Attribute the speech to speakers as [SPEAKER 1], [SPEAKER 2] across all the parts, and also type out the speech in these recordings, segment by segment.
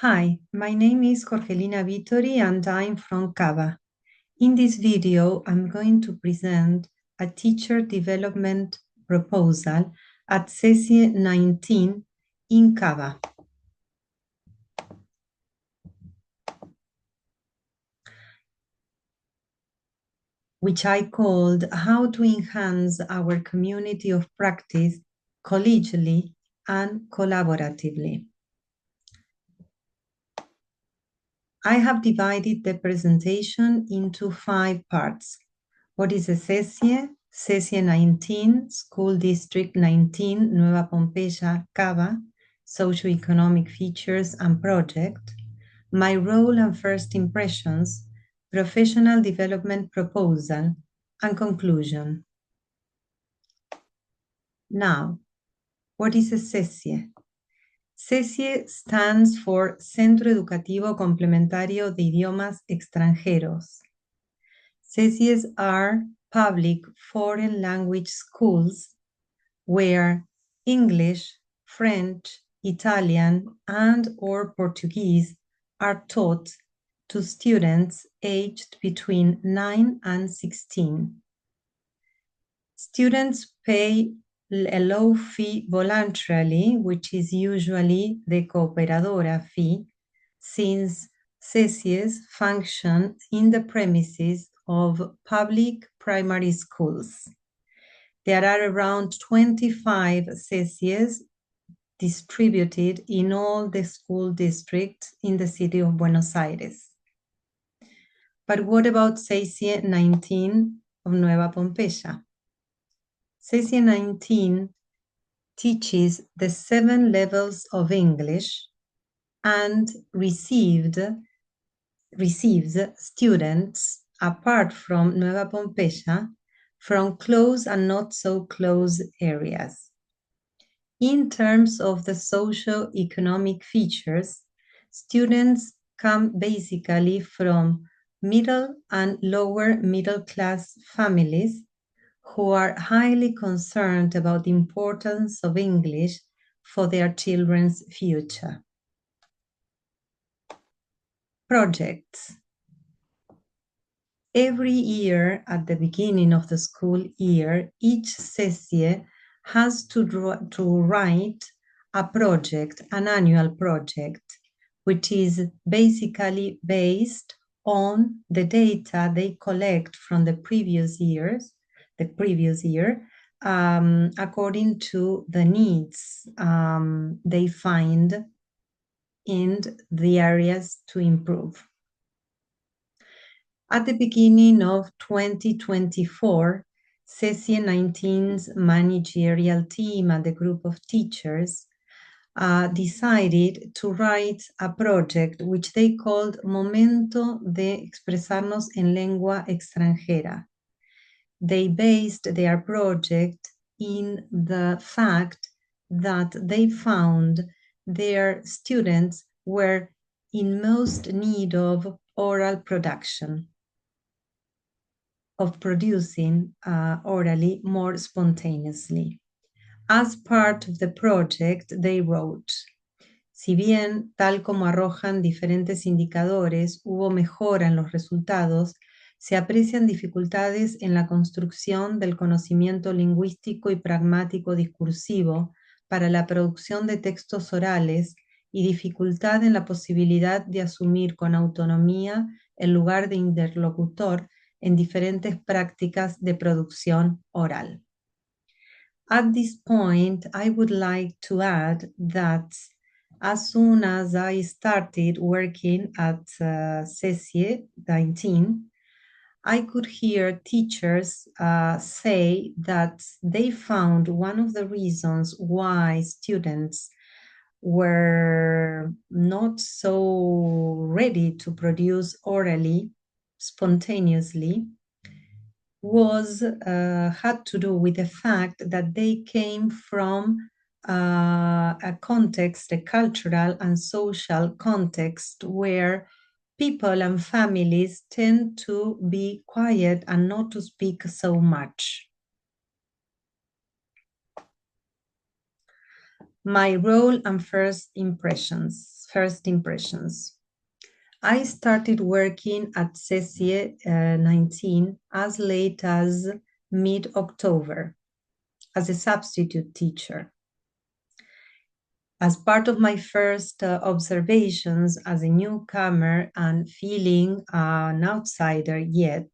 [SPEAKER 1] Hi, my name is Jorgelina Vittori and I'm from Caba. In this video, I'm going to present a teacher development proposal at C.E.C.I.E 19 in Caba. Which I called How to Enhance Our Community of Practice Collegially and Collaboratively. I have divided the presentation into 5 parts. What is a C.E.C.I.E? C.E.C.I.E 19, School District 19, Nueva Pompeya, Caba, Socioeconomic Features and Project, My Role and First Impressions, Professional Development Proposal, and Conclusion. Now, what is a C.E.C.I.E? C.E.C.I.E stands for Centro Educativo Complementario de Idiomas Extranjeros. C.E.C.I.Es are public foreign language schools where English, French, Italian, and/or Portuguese are taught to students aged between 9 and 16. Students pay a low fee voluntarily, which is usually the cooperadora fee, since C.E.C.I.Es function in the premises of public primary schools. There are around 25 C.E.C.I.Es distributed in all the school districts in the city of Buenos Aires. But what about C.E.C.I.E 19 of Nueva Pompeya? C.E.C.I.E 19 teaches the 7 levels of English and receives students, apart from Nueva Pompeya, from close and not so close areas. In terms of the socio-economic features, students come basically from middle and lower middle class families who are highly concerned about the importance of English for their children's future. Projects. Every year at the beginning of the school year, each C.E.C.I.E has to write a project, an annual project, which is basically based on the data they collect from the previous year, according to the needs they find in the areas to improve. At the beginning of 2024, C.E.C.I.E 19's managerial team and the group of teachers decided to write a project which they called Momento de Expresarnos en Lengua Extranjera. They based their project in the fact that they found their students were in most need of oral production, of producing orally more spontaneously. As part of the project, they wrote, si bien, tal como arrojan diferentes indicadores, hubo mejora en los resultados, se aprecian dificultades en la construcción del conocimiento lingüístico y pragmático discursivo para la producción de textos orales y dificultad en la posibilidad de asumir con autonomía el lugar de interlocutor en diferentes prácticas de producción oral. At this point, I would like to add that as soon as I started working at C.E.C.I.E 19, I could hear teachers say that they found one of the reasons why students were not so ready to produce orally, spontaneously, had to do with the fact that they came from a context, a cultural and social context where people and families tend to be quiet and not to speak so much. My role and first impressions. I started working at C.E.C.I.E 19 as late as mid-October as a substitute teacher. As part of my first observations as a newcomer and feeling an outsider yet,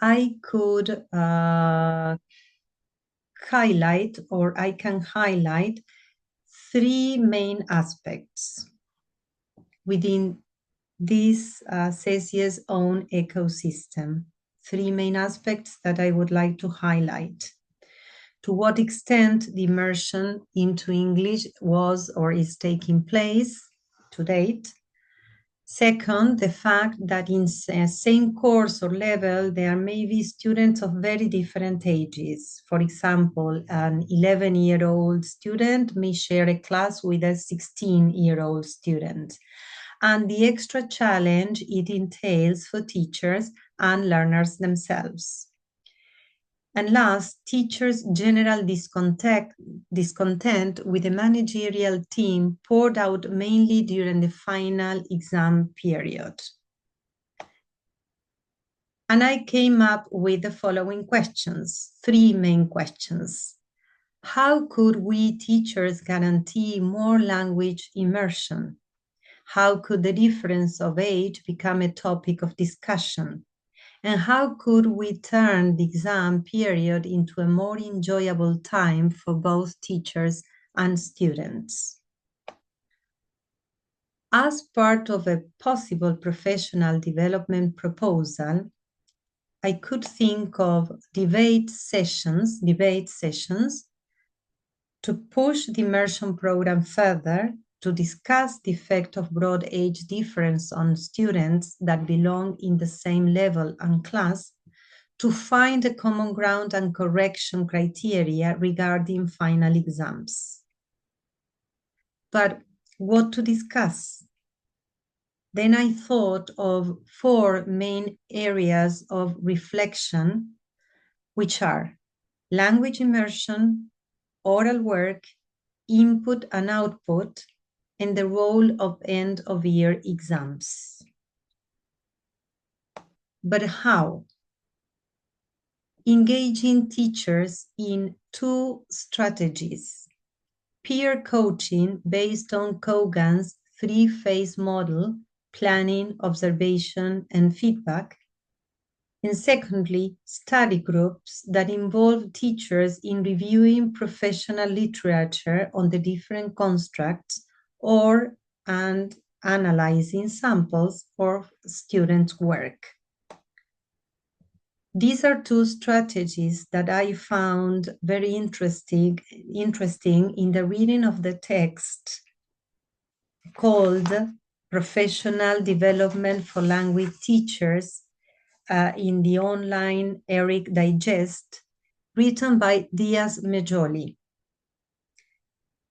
[SPEAKER 1] I could I can highlight three main aspects within this C.E.C.I.E's own ecosystem. Three main aspects that I would like to highlight. To what extent the immersion into English was or is taking place to date. Second, the fact that in the same course or level, there may be students of very different ages. For example, an 11-year-old student may share a class with a 16-year-old student, and the extra challenge it entails for teachers and learners themselves. And last, teachers' general discontent with the managerial team poured out mainly during the final exam period. And I came up with the following questions, three main questions. How could we teachers guarantee more language immersion? How could the difference of age become a topic of discussion? And how could we turn the exam period into a more enjoyable time for both teachers and students? As part of a possible professional development proposal, I could think of debate sessions to push the immersion program further, to discuss the effect of broad age difference on students that belong in the same level and class, to find a common ground and correction criteria regarding final exams. But what to discuss? Then I thought of four main areas of reflection, which are language immersion, oral work, input and output, and the role of end-of-year exams. But how? Engaging teachers in two strategies. Peer coaching based on Kogan's three-phase model, planning, observation, and feedback. And secondly, study groups that involve teachers in reviewing professional literature on the different constructs and analyzing samples for students' work. These are two strategies that I found very interesting in the reading of the text called Professional Development for Language Teachers in the online ERIC Digest, written by Diaz Mejoli.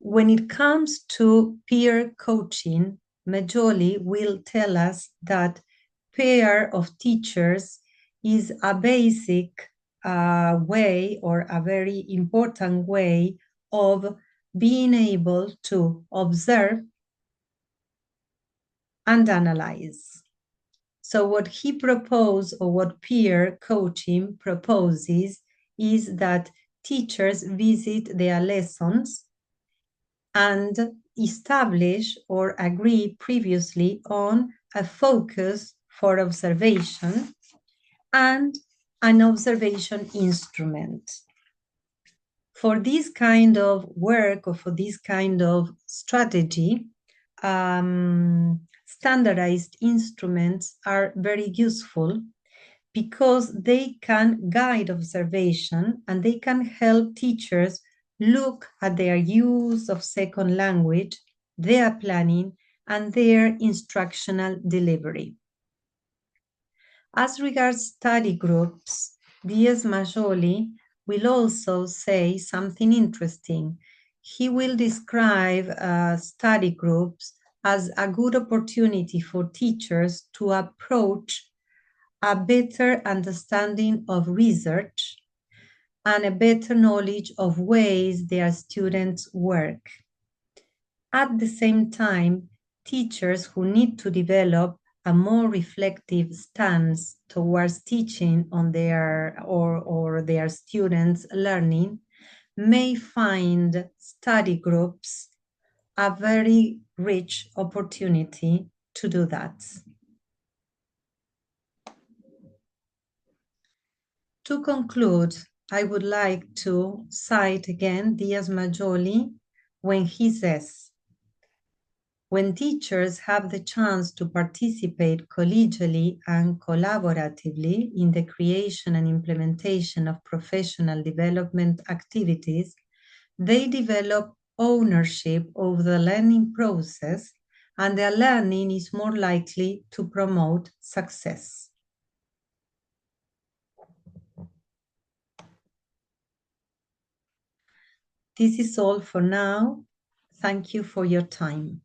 [SPEAKER 1] When it comes to peer coaching, Mejoli will tell us that pair of teachers is a basic way or a very important way of being able to observe and analyze. So what he proposed, or what peer coaching proposes, is that teachers visit their lessons and establish or agree previously on a focus for observation and an observation instrument. For this kind of work or for this kind of strategy, standardized instruments are very useful because they can guide observation and they can help teachers look at their use of second language, their planning, and their instructional delivery. As regards study groups, Diaz Majoli will also say something interesting. He will describe study groups as a good opportunity for teachers to approach a better understanding of research and a better knowledge of ways their students work. At the same time, teachers who need to develop a more reflective stance towards teaching on their or their students' learning may find study groups a very rich opportunity to do that. To conclude, I would like to cite again Diaz Majoli when he says, when teachers have the chance to participate collegially and collaboratively in the creation and implementation of professional development activities, they develop ownership of the learning process, and their learning is more likely to promote success. This is all for now. Thank you for your time.